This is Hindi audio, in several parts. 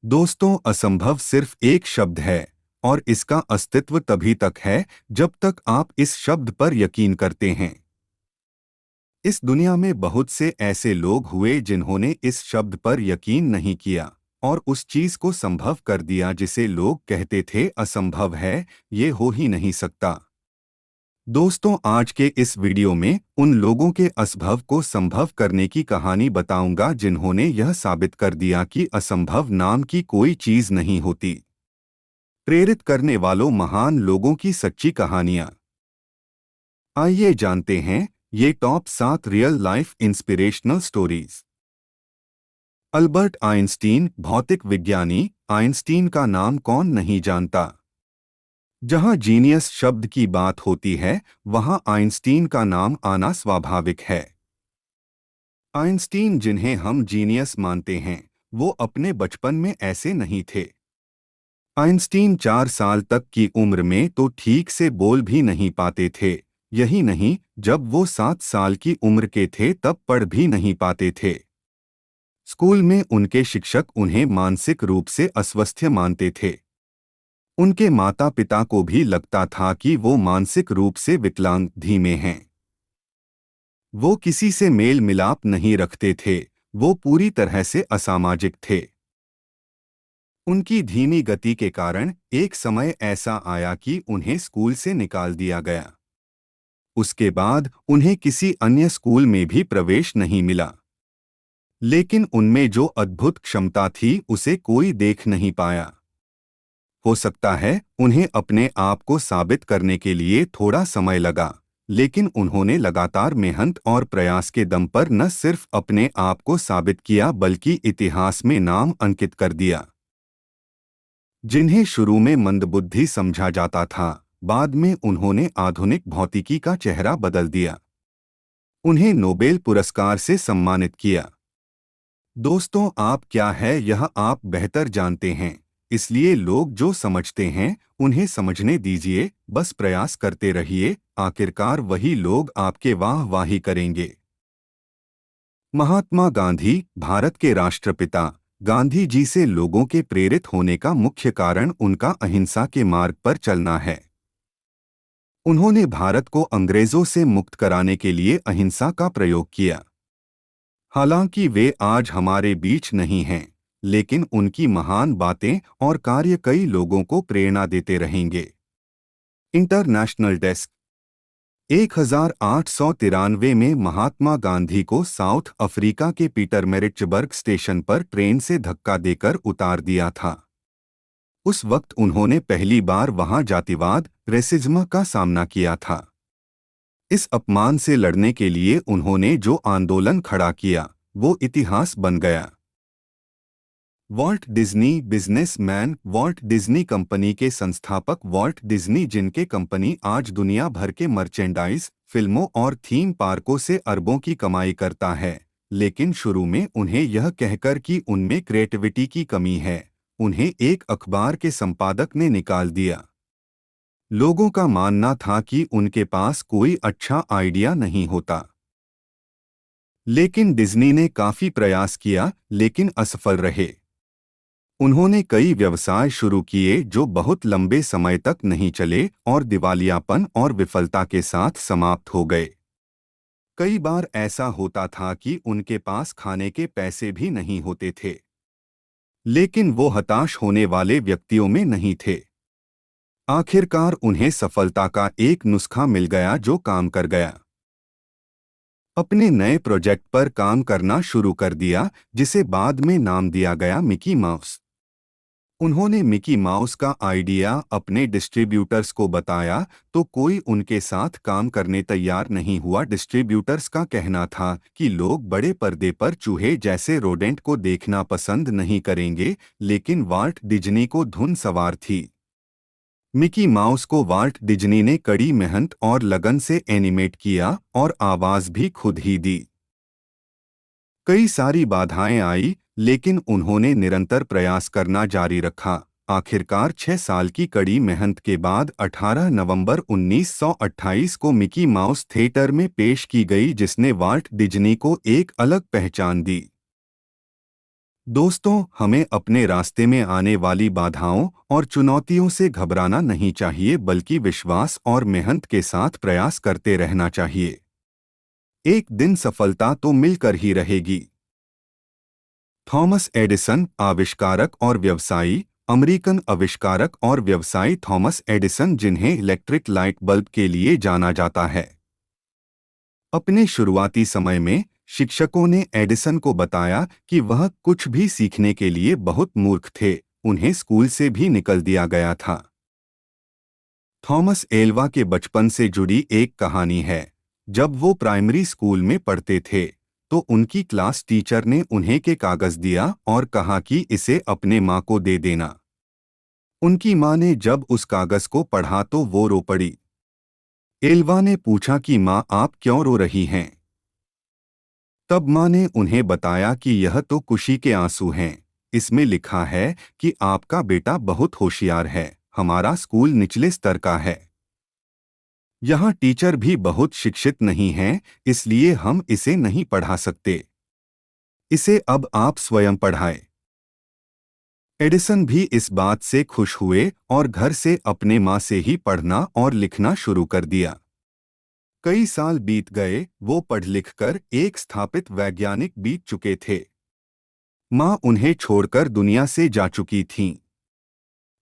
दोस्तों, असंभव सिर्फ एक शब्द है और इसका अस्तित्व तभी तक है जब तक आप इस शब्द पर यकीन करते हैं। इस दुनिया में बहुत से ऐसे लोग हुए जिन्होंने इस शब्द पर यकीन नहीं किया और उस चीज को संभव कर दिया जिसे लोग कहते थे असंभव है, ये हो ही नहीं सकता। दोस्तों, आज के इस वीडियो में उन लोगों के असंभव को संभव करने की कहानी बताऊंगा जिन्होंने यह साबित कर दिया कि असंभव नाम की कोई चीज नहीं होती। प्रेरित करने वालों महान लोगों की सच्ची कहानियां। आइए जानते हैं ये top 7 real life inspirational stories. Albert Einstein, भौतिक विज्ञानी। आइंस्टीन का नाम कौन नहीं जानता। जहां जीनियस शब्द की बात होती है, वहां आइंस्टीन का नाम आना स्वाभाविक है। आइंस्टीन, जिन्हें हम जीनियस मानते हैं, वो अपने बचपन में ऐसे नहीं थे। आइंस्टीन 4 साल तक की उम्र में तो ठीक से बोल भी नहीं पाते थे। यही नहीं, जब वो 7 साल की उम्र के थे तब पढ़ भी नहीं पाते थे। स्कूल में उनके शिक्षक उन्हें मानसिक रूप से अस्वस्थ मानते थे। उनके माता पिता को भी लगता था कि वो मानसिक रूप से विकलांग, धीमे हैं। वो किसी से मेल मिलाप नहीं रखते थे। वो पूरी तरह से असामाजिक थे। उनकी धीमी गति के कारण एक समय ऐसा आया कि उन्हें स्कूल से निकाल दिया गया। उसके बाद उन्हें किसी अन्य स्कूल में भी प्रवेश नहीं मिला। लेकिन उनमें जो अद्भुत क्षमता थी उसे कोई देख नहीं पाया। हो सकता है उन्हें अपने आप को साबित करने के लिए थोड़ा समय लगा, लेकिन उन्होंने लगातार मेहनत और प्रयास के दम पर न सिर्फ अपने आप को साबित किया बल्कि इतिहास में नाम अंकित कर दिया। जिन्हें शुरू में मंदबुद्धि समझा जाता था, बाद में उन्होंने आधुनिक भौतिकी का चेहरा बदल दिया। उन्हें नोबेल पुरस्कार से सम्मानित किया। दोस्तों, आप क्या है यह आप बेहतर जानते हैं, इसलिए लोग जो समझते हैं उन्हें समझने दीजिए, बस प्रयास करते रहिए, आखिरकार वही लोग आपके वाह-वाही करेंगे। महात्मा गांधी, भारत के राष्ट्रपिता। गांधी जी से लोगों के प्रेरित होने का मुख्य कारण उनका अहिंसा के मार्ग पर चलना है। उन्होंने भारत को अंग्रेजों से मुक्त कराने के लिए अहिंसा का प्रयोग किया। हालांकि वे आज हमारे बीच नहीं हैं, लेकिन उनकी महान बातें और कार्य कई लोगों को प्रेरणा देते रहेंगे। International desk. 1893 में महात्मा गांधी को साउथ अफ्रीका के पीटरमेरिट्जबर्ग स्टेशन पर ट्रेन से धक्का देकर उतार दिया था। उस वक्त उन्होंने पहली बार वहां जातिवाद, रेसिज्म का सामना किया था। इस अपमान से लड़ने के लिए उन्होंने जो आंदोलन खड़ा किया, वो इतिहास बन गया। Walt Disney, businessman. Walt Disney company के संस्थापक वॉल्ट डिज्नी, जिनके कंपनी आज दुनिया भर के मर्चेंडाइज, फिल्मों और थीम पार्कों से अरबों की कमाई करता है, लेकिन शुरू में उन्हें यह कहकर कि उनमें क्रिएटिविटी की कमी है, उन्हें एक अखबार के संपादक ने निकाल दिया। लोगों का मानना था कि उनके पास कोई अच्छा आइडिया नहीं होता। लेकिन डिज्नी ने काफी प्रयास किया, लेकिन असफल रहे। उन्होंने कई व्यवसाय शुरू किए जो बहुत लंबे समय तक नहीं चले और दिवालियापन और विफलता के साथ समाप्त हो गए। कई बार ऐसा होता था कि उनके पास खाने के पैसे भी नहीं होते थे। लेकिन वो हताश होने वाले व्यक्तियों में नहीं थे। आखिरकार उन्हें सफलता का एक नुस्खा मिल गया जो काम कर गया। अपने नए प्रोजेक्ट पर काम करना शुरू कर दिया, जिसे बाद में नाम दिया गया मिकी माउस। उन्होंने मिकी माउस का आइडिया अपने डिस्ट्रीब्यूटर्स को बताया तो कोई उनके साथ काम करने तैयार नहीं हुआ। डिस्ट्रीब्यूटर्स का कहना था कि लोग बड़े पर्दे पर चूहे जैसे रोडेंट को देखना पसंद नहीं करेंगे, लेकिन वाल्ट डिज्नी को धुन सवार थी। मिकी माउस को वाल्ट डिज्नी ने कड़ी मेहनत और लगन से एनिमेट किया और आवाज भी खुद ही दी। कई सारी बाधाएं आई, लेकिन उन्होंने निरंतर प्रयास करना जारी रखा। आखिरकार 6 साल की कड़ी मेहनत के बाद 18 नवंबर 1928 को मिकी माउस थिएटर में पेश की गई, जिसने वाल्ट डिज्नी को एक अलग पहचान दी। दोस्तों, हमें अपने रास्ते में आने वाली बाधाओं और चुनौतियों से घबराना नहीं चाहिए, बल्कि विश्वास और मेहनत के साथ प्रयास करते रहना चाहिए। एक दिन सफलता तो मिलकर ही रहेगी। थॉमस एडिसन, आविष्कारक और व्यवसायी। अमेरिकन आविष्कारक और व्यवसायी थॉमस एडिसन, जिन्हें इलेक्ट्रिक लाइट बल्ब के लिए जाना जाता है। अपने शुरुआती समय में शिक्षकों ने एडिसन को बताया कि वह कुछ भी सीखने के लिए बहुत मूर्ख थे। उन्हें स्कूल से भी निकल दिया गया था। थॉमस एल्वा के बचपन से जुड़ी एक कहानी है। जब वो प्राइमरी स्कूल में पढ़ते थे, तो उनकी क्लास टीचर ने उन्हें के कागज दिया और कहा कि इसे अपने माँ को दे देना। उनकी माँ ने जब उस कागज को पढ़ा तो वो रो पड़ी। एल्वा ने पूछा कि माँ, आप क्यों रो रही हैं? तब माँ ने उन्हें बताया कि यह तो खुशी के आंसू हैं। इसमें लिखा है कि आपका बेटा बहुत होशियार है। हमारा स्कूल निचले स्तर का है। यहाँ टीचर भी बहुत शिक्षित नहीं हैं, इसलिए हम इसे नहीं पढ़ा सकते। इसे अब आप स्वयं पढ़ाएं। एडिसन भी इस बात से खुश हुए और घर से अपने माँ से ही पढ़ना और लिखना शुरू कर दिया। कई साल बीत गए, वो पढ़ लिख कर एक स्थापित वैज्ञानिक बीत चुके थे। माँ उन्हें छोड़कर दुनिया से जा चुकी थीं।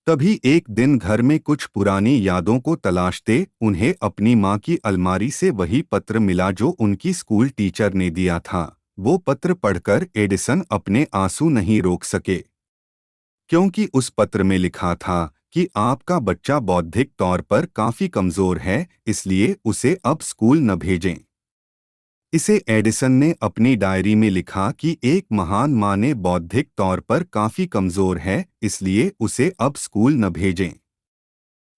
तभी एक दिन घर में कुछ पुरानी यादों को तलाशते उन्हें अपनी माँ की अलमारी से वही पत्र मिला जो उनकी स्कूल टीचर ने दिया था। वो पत्र पढ़कर एडिसन अपने आंसू नहीं रोक सके, क्योंकि उस पत्र में लिखा था कि आपका बच्चा बौद्धिक तौर पर काफी कमजोर है, इसलिए उसे अब स्कूल न भेजें। इसे एडिसन ने अपनी डायरी में लिखा कि एक महान माँ ने बौद्धिक तौर पर काफी कमजोर है, इसलिए उसे अब स्कूल न भेजें।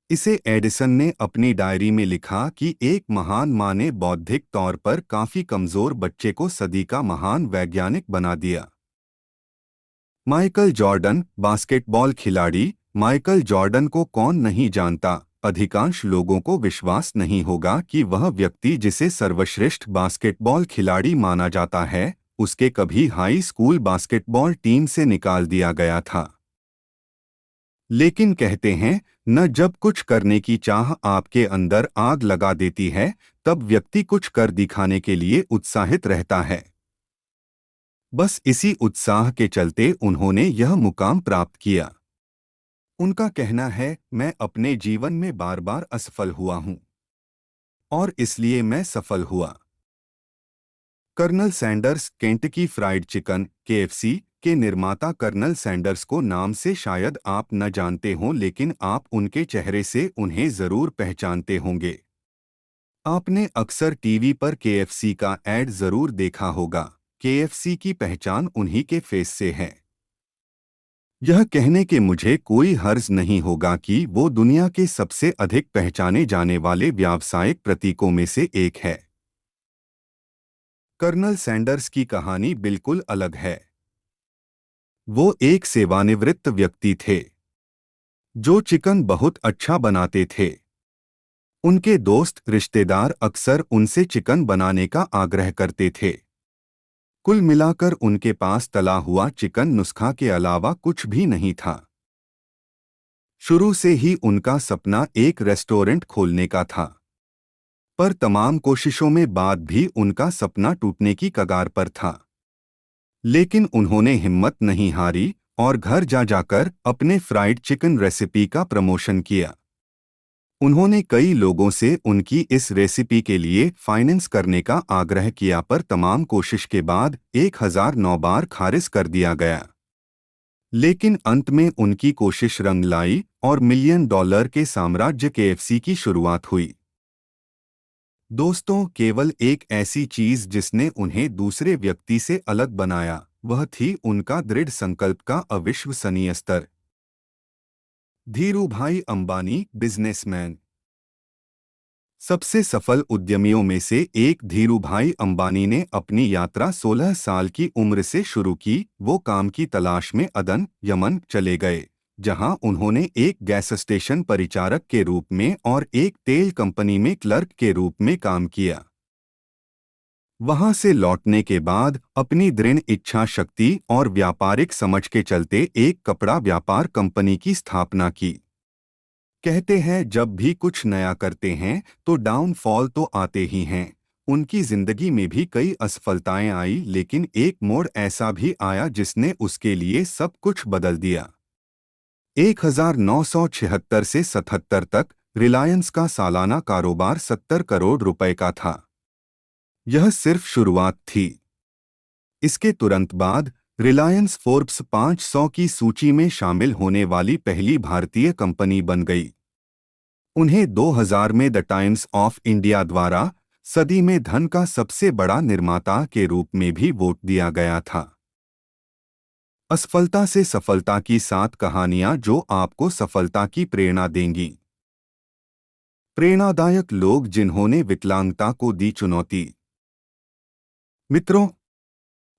इसे एडिसन ने अपनी डायरी में लिखा कि एक महान माँ ने बौद्धिक तौर पर काफी कमजोर बच्चे को सदी का महान वैज्ञानिक बना दिया। माइकल जॉर्डन, बास्केटबॉल खिलाड़ी। माइकल जॉर्डन को कौन नहीं जानता? अधिकांश लोगों को विश्वास नहीं होगा कि वह व्यक्ति जिसे सर्वश्रेष्ठ बास्केटबॉल खिलाड़ी माना जाता है, उसके कभी हाई स्कूल बास्केटबॉल टीम से निकाल दिया गया था। लेकिन कहते हैं, न जब कुछ करने की चाह आपके अंदर आग लगा देती है, तब व्यक्ति कुछ कर दिखाने के लिए उत्साहित रहता है। बस इसी उत्साह के चलते उन्होंने यह मुकाम प्राप्त किया। उनका कहना है, मैं अपने जीवन में बार बार असफल हुआ हूं और इसलिए मैं सफल हुआ। Colonel Sanders, Kentucky fried chicken (KFC) के निर्माता कर्नल सैंडर्स को नाम से शायद आप न जानते हों, लेकिन आप उनके चेहरे से उन्हें जरूर पहचानते होंगे। आपने अक्सर टीवी पर KFC का ऐड जरूर देखा होगा। KFC की पहचान उन्हीं के फेस से है। यह कहने के मुझे कोई हर्ज नहीं होगा कि वो दुनिया के सबसे अधिक पहचाने जाने वाले व्यावसायिक प्रतीकों में से एक है। कर्नल सैंडर्स की कहानी बिल्कुल अलग है। वो एक सेवानिवृत्त व्यक्ति थे जो चिकन बहुत अच्छा बनाते थे। उनके दोस्त रिश्तेदार अक्सर उनसे चिकन बनाने का आग्रह करते थे। कुल मिलाकर उनके पास तला हुआ चिकन नुस्खा के अलावा कुछ भी नहीं था। शुरू से ही उनका सपना एक रेस्टोरेंट खोलने का था, पर तमाम कोशिशों में बाद भी उनका सपना टूटने की कगार पर था। लेकिन उन्होंने हिम्मत नहीं हारी और घर जा जाकर अपने फ्राइड चिकन रेसिपी का प्रमोशन किया। उन्होंने कई लोगों से उनकी इस रेसिपी के लिए फाइनेंस करने का आग्रह किया, पर तमाम कोशिश के बाद 1009 बार खारिज कर दिया गया। लेकिन अंत में उनकी कोशिश रंग लाई और $1 मिलियन के साम्राज्य KFC की शुरुआत हुई। दोस्तों, केवल एक ऐसी चीज जिसने उन्हें दूसरे व्यक्ति से अलग बनाया, वह थी उनका दृढ़ संकल्प का अविश्वसनीय स्तर। धीरूभाई अंबानी, बिजनेसमैन। सबसे सफल उद्यमियों में से एक धीरूभाई अंबानी ने अपनी यात्रा 16 साल की उम्र से शुरू की। वो काम की तलाश में अदन, यमन चले गए, जहां उन्होंने एक गैस स्टेशन परिचारक के रूप में और एक तेल कंपनी में क्लर्क के रूप में काम किया। वहां से लौटने के बाद अपनी दृढ़ इच्छा शक्ति और व्यापारिक समझ के चलते एक कपड़ा व्यापार कंपनी की स्थापना की। कहते हैं जब भी कुछ नया करते हैं तो डाउनफॉल तो आते ही हैं। उनकी जिंदगी में भी कई असफलताएं आई, लेकिन एक मोड़ ऐसा भी आया जिसने उसके लिए सब कुछ बदल दिया। 1976 से 77 तक रिलायंस का सालाना कारोबार 70 करोड़ रुपए का था। यह सिर्फ शुरुआत थी। इसके तुरंत बाद रिलायंस फोर्ब्स 500 की सूची में शामिल होने वाली पहली भारतीय कंपनी बन गई। उन्हें 2000 में द टाइम्स ऑफ इंडिया द्वारा सदी में धन का सबसे बड़ा निर्माता के रूप में भी वोट दिया गया था। असफलता से सफलता की 7 कहानियां जो आपको सफलता की प्रेरणा देंगी। प्रेरणादायक लोग जिन्होंने विकलांगता को दी चुनौती। मित्रों,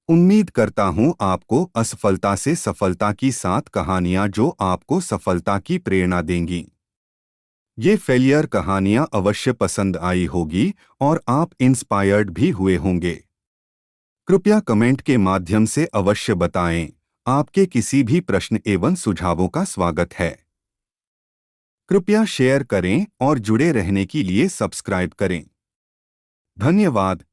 उम्मीद करता हूं आपको असफलता से सफलता की 7 कहानियां जो आपको सफलता की प्रेरणा देंगी। ये फेलियर कहानियां अवश्य पसंद आई होगी और आप इंस्पायर्ड भी हुए होंगे। कृपया कमेंट के माध्यम से अवश्य बताएं। आपके किसी भी प्रश्न एवं सुझावों का स्वागत है। कृपया शेयर करें और जुड़े रहने के लिए सब्सक्राइब करें। धन्यवाद।